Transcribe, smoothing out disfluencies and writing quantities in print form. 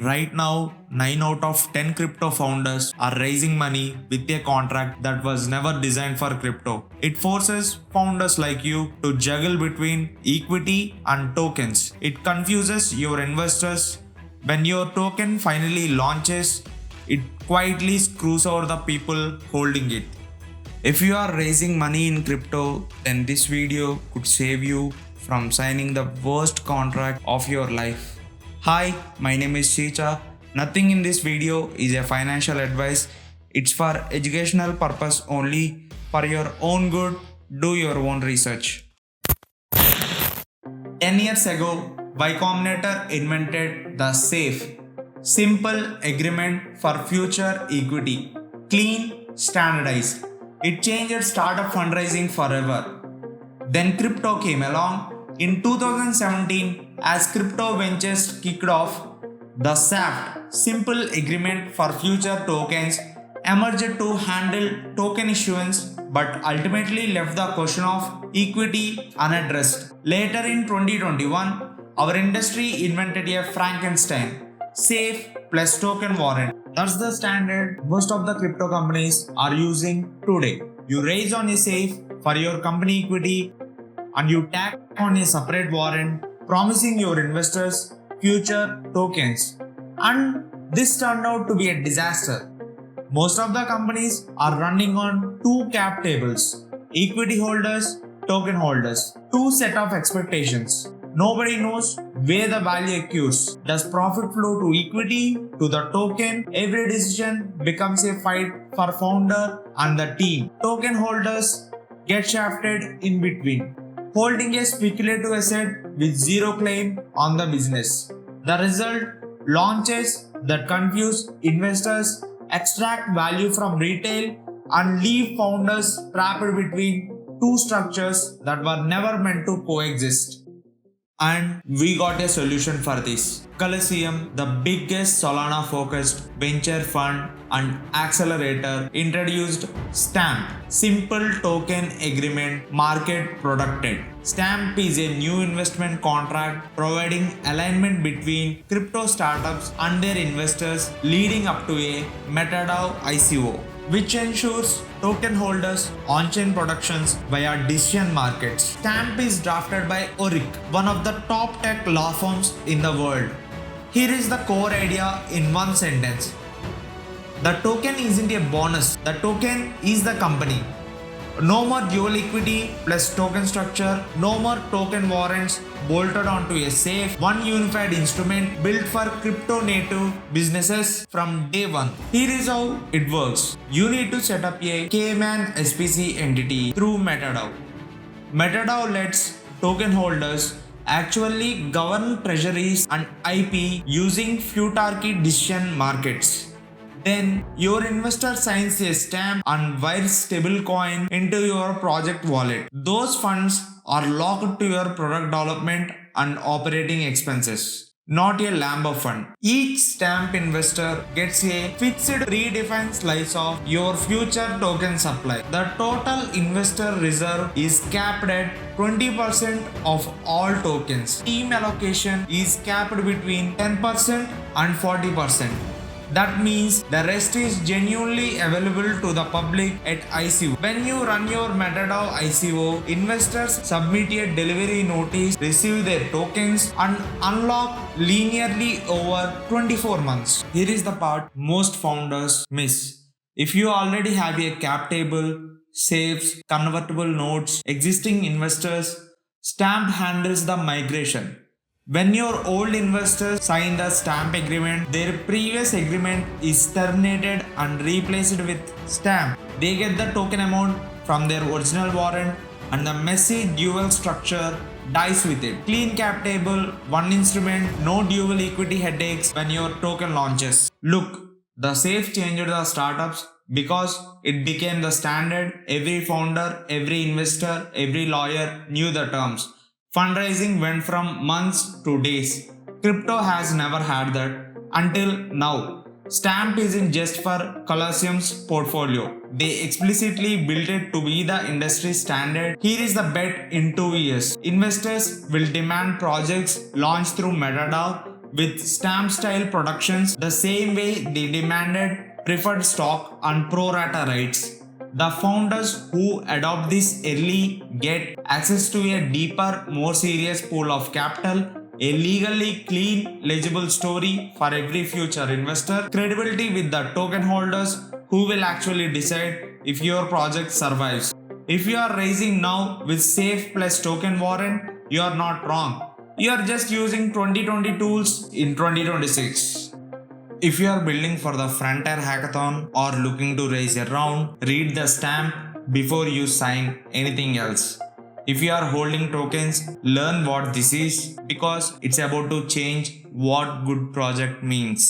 Right now, 9 out of 10 crypto founders are raising money with a contract that was never designed for crypto. It forces founders like you to juggle between equity and tokens. It confuses your investors. When your token finally launches, it quietly screws over the people holding it. If you are raising money in crypto, then this video could save you from signing the worst contract of your life. Hi, my name is Sheecha. Nothing in this video is a financial advice. It's for educational purpose only. For your own good, do your own research. 10 years ago, Y Combinator invented the SAFE, simple agreement for future equity, clean, standardized. It changed startup fundraising forever. Then crypto came along. In 2017, as crypto ventures kicked off, the SAFT, Simple Agreement for Future Tokens, emerged to handle token issuance but ultimately left the question of equity unaddressed. Later in 2021, our industry invented a Frankenstein, SAFE plus token warrant. That's the standard most of the crypto companies are using today. You raise on a SAFE for your company equity and you tack on a separate warrant promising your investors future tokens. And this turned out to be a disaster. Most of the companies are running on two cap tables: equity holders, token holders. Two set of expectations. Nobody knows where the value accrues. Does profit flow to equity, to the token? Every decision becomes a fight for founder and the team. Token holders get shafted in between, holding a speculative asset with zero claim on the business. The result: launches that confuse investors, extract value from retail, and leave founders trapped between two structures that were never meant to coexist. And we got a solution for this. Colosseum, the biggest Solana focused venture fund and accelerator, introduced STAMP, Simple Token Agreement, Market Protected. STAMP is a new investment contract providing alignment between crypto startups and their investors leading up to a MetaDAO ICO, which ensures token holders on-chain productions via decision markets. STAMP is drafted by Oric, one of the top tech law firms in the world. Here is the core idea in one sentence. The token isn't a bonus, the token is the company. No more dual equity plus token structure, no more token warrants bolted onto a safe, one unified instrument built for crypto native businesses from day one. Here is how it works. You need to set up a Cayman SPC entity through MetaDAO. MetaDAO lets token holders actually govern treasuries and IP using Futarchy decision markets. Then your investor signs a stamp and wires stablecoin into your project wallet. Those funds are locked to your product development and operating expenses, not a Lambo fund. Each stamp investor gets a fixed predefined slice of your future token supply. The total investor reserve is capped at 20% of all tokens. Team allocation is capped between 10% and 40%. That means the rest is genuinely available to the public at ICO. When you run your MetaDAO ICO, investors submit a delivery notice, receive their tokens, and unlock linearly over 24 months. Here is the part most founders miss. If you already have a cap table, safes, convertible notes, existing investors, Stamp handles the migration. When your old investors sign the stamp agreement, their previous agreement is terminated and replaced with stamp. They get the token amount from their original warrant and the messy dual structure dies with it. Clean cap table, one instrument, no dual equity headaches when your token launches. Look, the SAFE changed the startups because it became the standard. Every founder, every investor, every lawyer knew the terms. Fundraising went from months to days. Crypto has never had that until now. Stamp isn't just for Colosseum's portfolio. They explicitly built it to be the industry standard. Here is the bet: in 2 years, investors will demand projects launched through MetaDAO with stamp style productions the same way they demanded preferred stock and pro rata rights. The founders who adopt this early get access to a deeper, more serious pool of capital, a legally clean, legible story for every future investor, credibility with the token holders who will actually decide if your project survives. If you are raising now with safe plus token warrant, you are not wrong. You are just using 2020 tools in 2026. If you are building for the Frontier Hackathon or looking to raise a round, read the stamp before you sign anything else. If you are holding tokens, learn what this is because it's about to change what good project means.